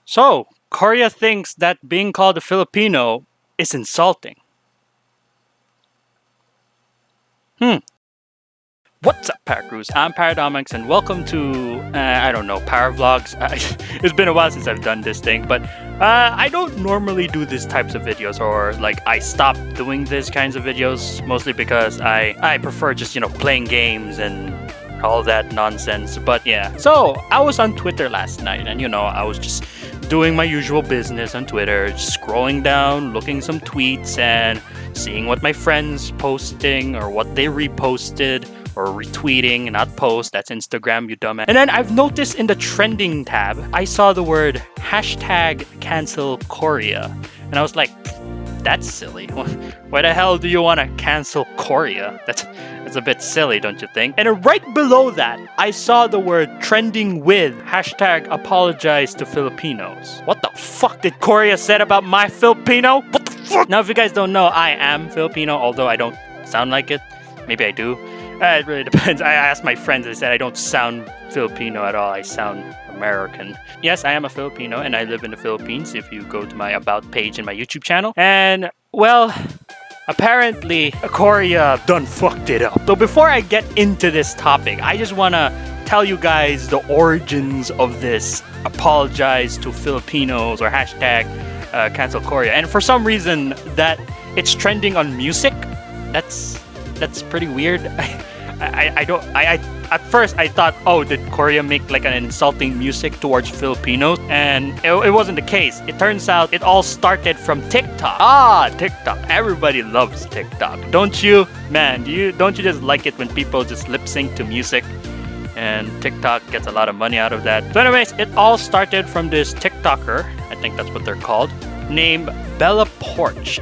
So, Korea thinks that being called a Filipino is insulting. Hmm. What's up, Paracrews? I'm Paradomics, and welcome to, I don't know, Paravlogs. It's been a while since I've done this thing, but I don't normally do these types of videos, or like I stopped doing these kinds of videos, mostly because I prefer just, playing games and all that nonsense. But yeah, so I was on Twitter last night, and I was just doing my usual business on Twitter, just scrolling down, looking some tweets, and seeing what my friends posting or what they reposted or retweeting, not post. That's Instagram, you dumbass. And then I've noticed in the trending tab, I saw the word hashtag cancel Korea, and I was like, that's silly. Why the hell do you want to cancel Korea? That's a bit silly, don't you think? And right below that, I saw the word trending with hashtag apologize to Filipinos. What the fuck did Korea said about my Filipino? What the fuck? Now, if you guys don't know, I am Filipino, although I don't sound like it. Maybe I do. It really depends. I asked my friends, they said I don't sound Filipino at all. I sound American. Yes, I am a Filipino and I live in the Philippines if you go to my About page in my YouTube channel. And, well, apparently Korea done fucked it up. So before I get into this topic, I just want to tell you guys the origins of this apologize to Filipinos or hashtag cancel Korea. And for some reason that it's trending on music, that's pretty weird. I at first I thought, oh, did Korea make like an insulting music towards Filipinos? And it wasn't the case. It turns out it all started from TikTok. TikTok. Everybody loves TikTok. Don't you? Man, don't you just like it when people just lip sync to music? And TikTok gets a lot of money out of that. So anyways, it all started from this TikToker, I think that's what they're called, named Bella Porch.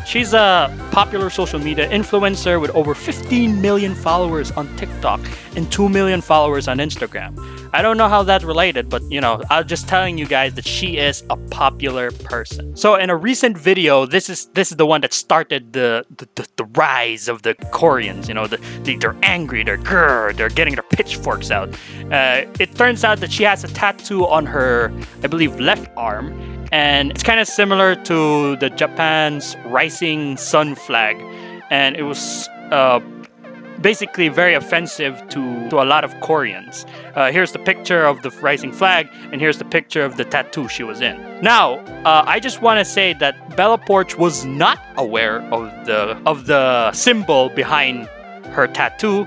She's a popular social media influencer with over 15 million followers on TikTok and 2 million followers on Instagram. I don't know how that's related, but I'm just telling you guys that she is a popular person. So in a recent video, this is the one that started the rise of the Koreans. They're angry, they're getting their pitchforks out. It turns out that she has a tattoo on her, I believe, left arm. And it's kind of similar to the Japan's rising sun flag, and it was basically very offensive to a lot of Koreans. Here's the picture of the rising flag, and here's the picture of the tattoo she was in. Now, I just want to say that Bella Porch was not aware of the symbol behind her tattoo,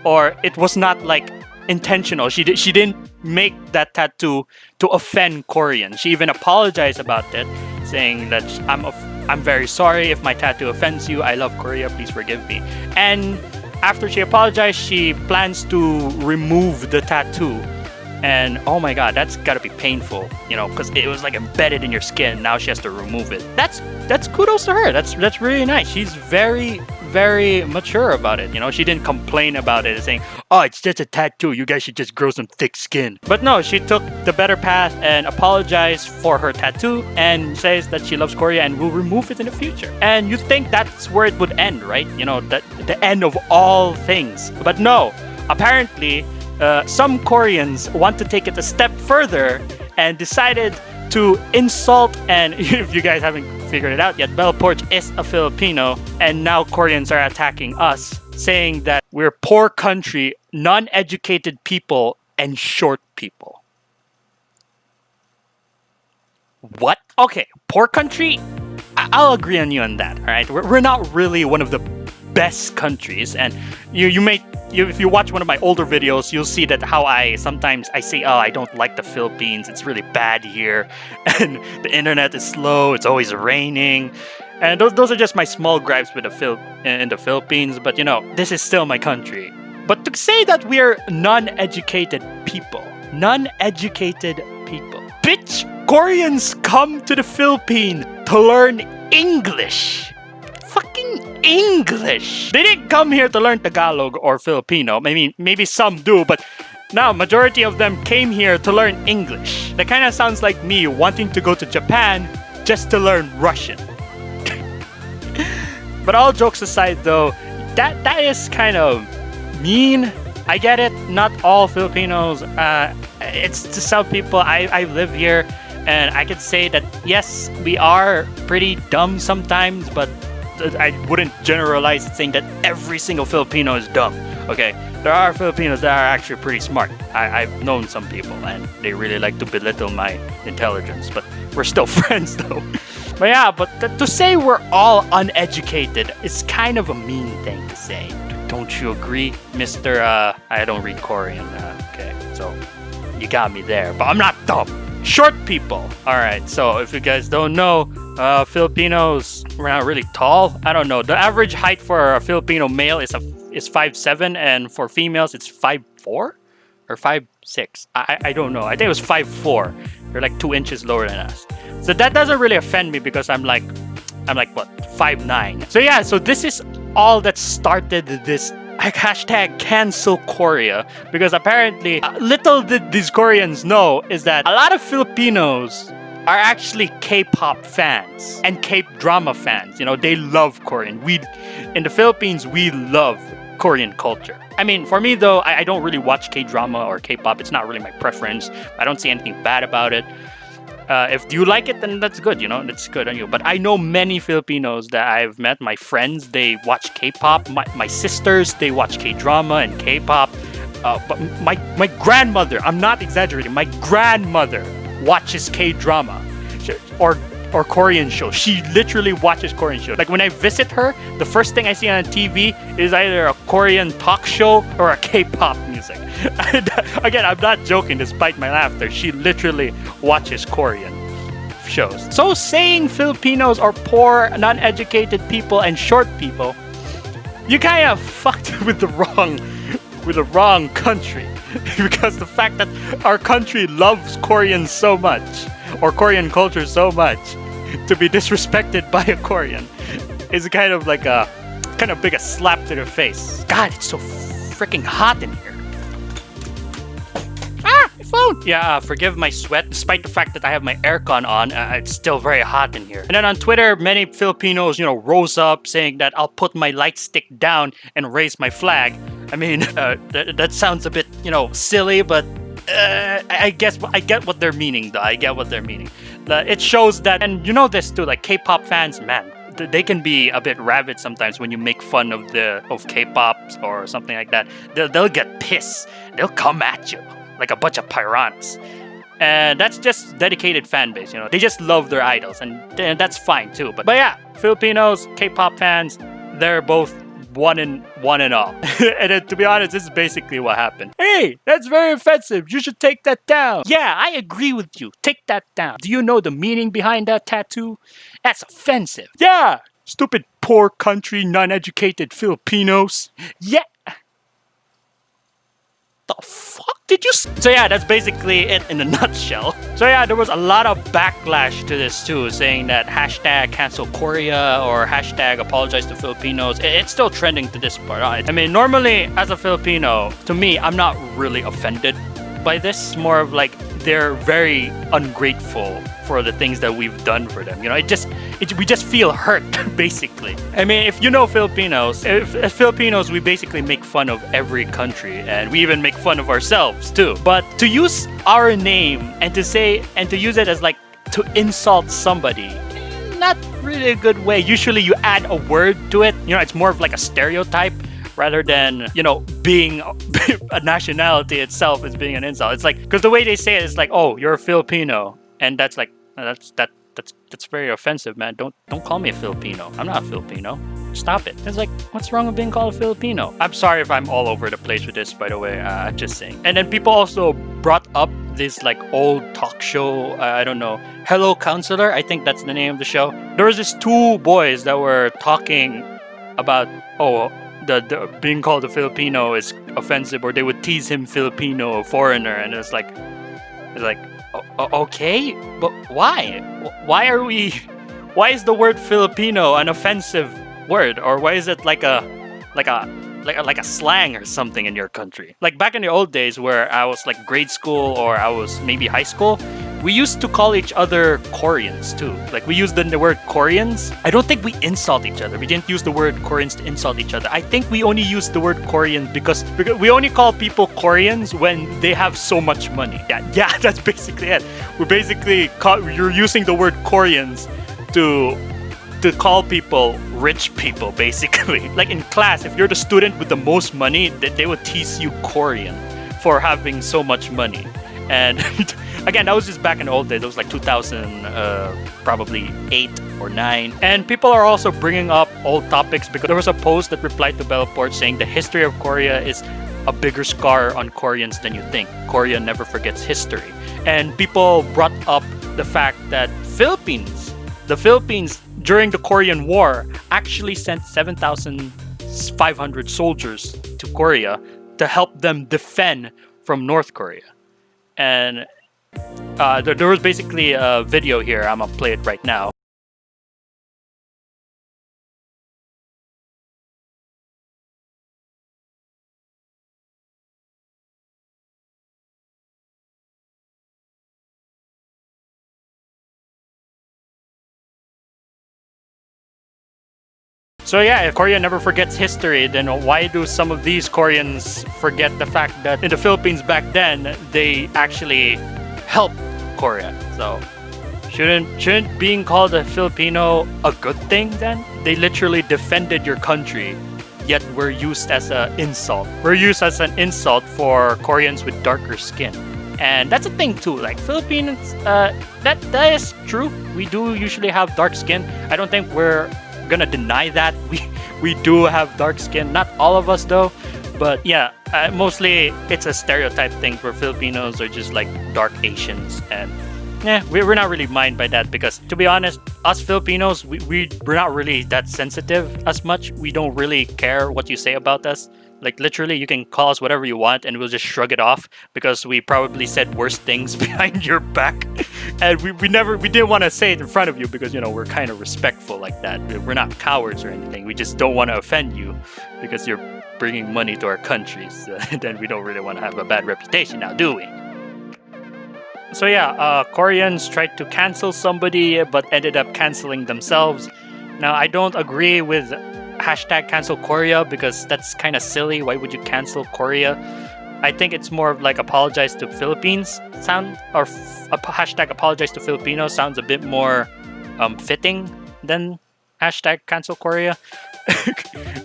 or it was not like intentional. She didn't make that tattoo to offend Koreans. She even apologized about it, saying that I'm very sorry if my tattoo offends you. I love Korea. Please forgive me. And after she apologized, she plans to remove the tattoo. And oh my god, that's gotta be painful, because it was like embedded in your skin. Now she has to remove it. That's kudos to her. That's really nice. She's very, very mature about it. She didn't complain about it, saying, "Oh, it's just a tattoo. You guys should just grow some thick skin." But no, she took the better path and apologized for her tattoo and says that she loves Korea and will remove it in the future. And you think that's where it would end, right? That the end of all things. But no, apparently, some Koreans want to take it a step further and decided to insult, and if you guys haven't figured it out yet, Bella Porch is a Filipino, and now Koreans are attacking us, saying that we're poor country, non-educated people, and short people. What? Okay, poor country? I'll agree on you on that, alright? We're not really one of the best countries, and if you watch one of my older videos, you'll see that how sometimes I say, oh, I don't like the Philippines, it's really bad here, and the internet is slow, it's always raining, and those are just my small gripes with in the Philippines. But this is still my country. But to say that we're non-educated people, bitch, Koreans come to the Philippines to learn English. Fucking English. They didn't come here to learn Tagalog or Filipino. Maybe some do, but now majority of them came here to learn English. That kind of sounds like me wanting to go to Japan just to learn Russian. But all jokes aside, though, that is kind of mean. I get it. Not all Filipinos. It's to some people. I live here. And I could say that, yes, we are pretty dumb sometimes, but I wouldn't generalize it saying that every single Filipino is dumb. Okay, there are Filipinos that are actually pretty smart. I've known some people and they really like to belittle my intelligence, but we're still friends though. But yeah, but to say we're all uneducated is kind of a mean thing to say. Don't you agree, Mr. I don't read Korean. Okay, so you got me there, but I'm not dumb. Short people. Alright, so if you guys don't know, Filipinos, we're not really tall. I don't know. The average height for a Filipino male is 5'7", and for females it's 5'4" or 5'6". I don't know. I think it was 5'4". They're like 2 inches lower than us. So that doesn't really offend me because I'm like what, 5'9". So yeah, so this is all that started this hashtag cancel Korea, because apparently little did these Koreans know is that a lot of Filipinos are actually K-pop fans and K-drama fans. You know, they love Korean. In the Philippines, we love Korean culture. I mean, for me though, I don't really watch K-drama or K-pop. It's not really my preference. I don't see anything bad about it. If you like it, then that's good, you know, that's good on you. But I know many Filipinos that I've met, my friends, they watch K-pop. My sisters, they watch K-drama and K-pop. But my grandmother, I'm not exaggerating, my grandmother watches K-drama or Korean shows. She literally watches Korean shows. Like when I visit her, the first thing I see on TV is either a Korean talk show or a K-pop music. Again, I'm not joking despite my laughter. She literally watches Korean shows. So saying Filipinos are poor, non-educated people and short people, you kind of fucked with the wrong country. Because the fact that our country loves Korean so much, or Korean culture so much, to be disrespected by a Korean is kind of like a big a slap to the face. God, it's so freaking hot in here. My phone. Yeah, forgive my sweat. Despite the fact that I have my aircon on, it's still very hot in here. And then on Twitter, many Filipinos, rose up saying that I'll put my light stick down and raise my flag. I mean, that sounds a bit, silly, but I get what they're meaning, though. I get what they're meaning. It shows that, and you know this too, like K-pop fans, man, they can be a bit rabid sometimes when you make fun of K-pop or something like that. They'll get pissed. They'll come at you like a bunch of piranhas. And that's just dedicated fan base, They just love their idols, and that's fine too. But yeah, Filipinos, K-pop fans, they're both one and all. And then, to be honest, this is basically what happened. Hey, that's very offensive. You should take that down. Yeah, I agree with you. Take that down. Do you know the meaning behind that tattoo? That's offensive. Yeah, stupid poor country, non-educated Filipinos. Yeah. The fuck did you So yeah, that's basically it in a nutshell. So yeah, there was a lot of backlash to this too, saying that hashtag cancel Korea or hashtag apologize to Filipinos. It's still trending to this part. I mean, normally as a Filipino, to me, I'm not really offended by this. More of like they're very ungrateful for the things that we've done for them. We just feel hurt, basically. I mean, if you know Filipinos, as Filipinos, we basically make fun of every country, and we even make fun of ourselves too. But to use our name and to use it as like to insult somebody, not really a good way. Usually you add a word to it. It's more of like a stereotype rather than, being a nationality itself is being an insult. It's like, because the way they say it is like, oh, you're a Filipino. And that's like, that's very offensive, man. Don't call me a Filipino. I'm not a Filipino. Stop it. It's like, what's wrong with being called a Filipino? I'm sorry if I'm all over the place with this, by the way. I'm just saying. And then people also brought up this like old talk show. I don't know. Hello Counselor. I think that's the name of the show. There was these two boys that were talking about, the being called a Filipino is offensive, or they would tease him Filipino, foreigner, and it's like, okay, but why? Why is the word Filipino an offensive word, or why is it like a slang or something in your country? Like back in the old days where I was like grade school or I was maybe high school, we used to call each other Koreans too. Like we use the word Koreans. I don't think we insult each other. We didn't use the word Koreans to insult each other. I think we only use the word Koreans because we only call people Koreans when they have so much money. Yeah, that's basically it. You're using the word Koreans to call people rich people, basically. Like in class, if you're the student with the most money, they would tease you Korean for having so much money. And again, that was just back in the old days. It was like 2000, probably 8 or 9. And people are also bringing up old topics because there was a post that replied to Bellport saying the history of Korea is a bigger scar on Koreans than you think. Korea never forgets history. And people brought up the fact that the Philippines during the Korean War actually sent 7,500 soldiers to Korea to help them defend from North Korea. And there was basically a video here. I'm gonna play it right now. So yeah, if Korea never forgets history, then why do some of these Koreans forget the fact that in the Philippines back then, they actually helped Korea? So shouldn't being called a Filipino a good thing then? They literally defended your country, yet we're used as an insult. We're used as an insult for Koreans with darker skin. And that's a thing too, like Filipinos, that is true. We do usually have dark skin. I don't think we're gonna deny that we do have dark skin. Not all of us though, but yeah, mostly it's a stereotype thing where Filipinos are just like dark Asians, and we're not really mind by that because to be honest, us Filipinos, we're not really that sensitive as much. We don't really care what you say about us. Like literally, you can call us whatever you want and we'll just shrug it off because we probably said worse things behind your back. And we didn't want to say it in front of you because, you know, we're kind of respectful like that. We're not cowards or anything. We just don't want to offend you because you're bringing money to our country. So then we don't really want to have a bad reputation now, do we? So yeah, Koreans tried to cancel somebody but ended up canceling themselves. Now, I don't agree with hashtag cancel Korea because that's kind of silly. Why would you cancel Korea? I think it's more of like apologize to Philippines sound, or hashtag apologize to Filipino sounds a bit more fitting than hashtag cancel Korea.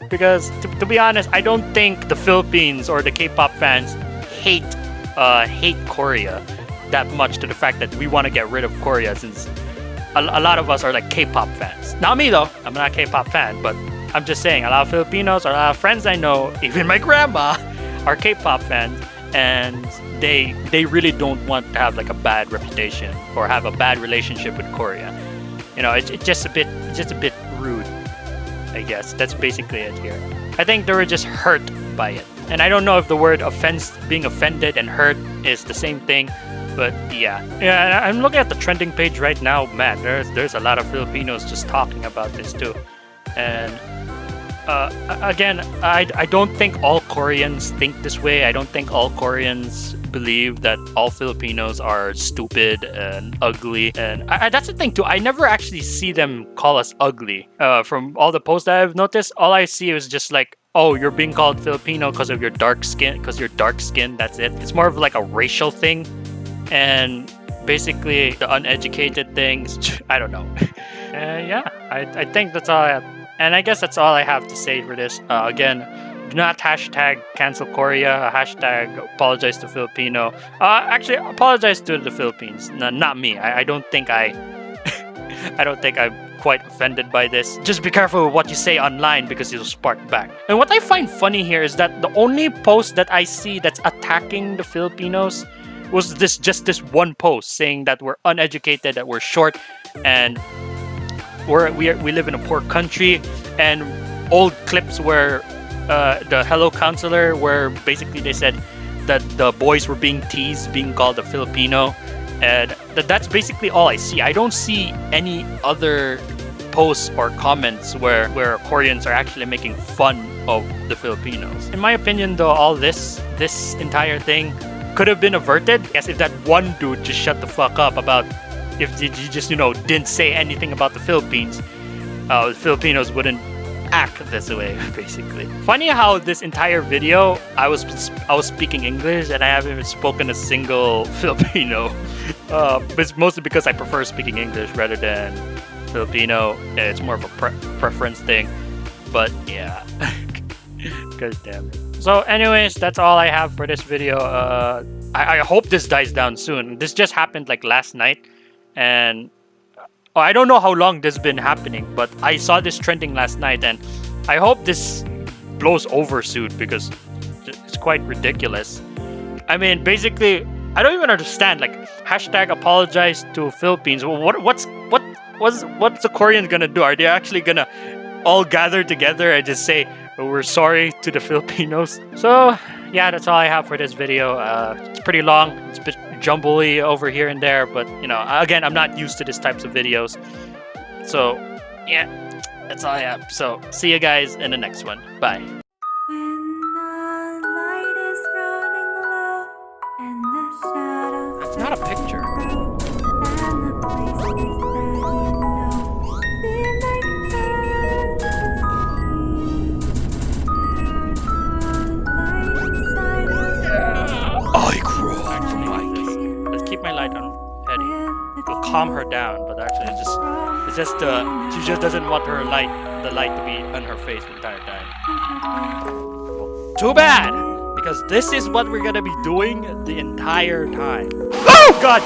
Because to be honest, I don't think the Philippines or the K-pop fans hate Korea that much to the fact that we want to get rid of Korea, since a lot of us are like K-pop fans. Not me though, I'm not a K-pop fan, but I'm just saying, a lot of Filipinos or a lot of friends I know, even my grandma, are K-pop fans, and they really don't want to have like a bad reputation or have a bad relationship with Korea. You know, it's just a bit rude, I guess. That's basically it here. I think they were just hurt by it, and I don't know if the word being offended and hurt is the same thing. But yeah, I'm looking at the trending page right now. Man, there's a lot of Filipinos just talking about this too, and again, I don't think all Koreans think this way. I don't think all Koreans believe that all Filipinos are stupid and ugly. And that's the thing too. I never actually see them call us ugly. From all the posts that I've noticed, all I see is just like, oh, you're being called Filipino because of your dark skin, that's it. It's more of like a racial thing. And basically the uneducated things, I don't know. Yeah, I think that's all I have. And I guess that's all I have to say for this. Again, do not hashtag cancel Korea, hashtag apologize to Filipino. Actually, apologize to the Philippines, not me. I don't think I don't think I'm quite offended by this. Just be careful with what you say online because it'll spark back. And what I find funny here is that the only post that I see that's attacking the Filipinos was just this one post saying that we're uneducated, that we're short, and we live in a poor country, and old clips where the Hello Counselor, where basically they said that the boys were being teased, being called a Filipino, and that's basically all I see. I don't see any other posts or comments where Koreans are actually making fun of the Filipinos. In my opinion though, all this entire thing could have been averted. Yes, if that one dude just shut the fuck up about, if he just, you know, didn't say anything about the Philippines, the Filipinos wouldn't act this way, basically. Funny how this entire video I was speaking English and I haven't even spoken a single Filipino. But it's mostly because I prefer speaking English rather than Filipino. It's more of a preference thing. But yeah, god damn it. So anyways, that's all I have for this video. I hope this dies down soon. This just happened like last night, and I don't know how long this has been happening, but I saw this trending last night, and I hope this blows over soon because it's quite ridiculous. I mean, basically, I don't even understand. Like, hashtag apologize to Philippines. What's the Koreans gonna do? Are they actually gonna all gather together and just say, oh, we're sorry to the Filipinos? So yeah, that's all I have for this video. It's pretty long. It's a bit jumbly over here and there, but you know, again, I'm not used to these types of videos. So yeah, that's all I have. So see you guys in the next one. Bye. That's not a picture. My light on Hetty. It'll calm her down, but actually it's just she just doesn't want the light to be on her face the entire time. Too bad, because this is what we're gonna be doing the entire time. Oh god!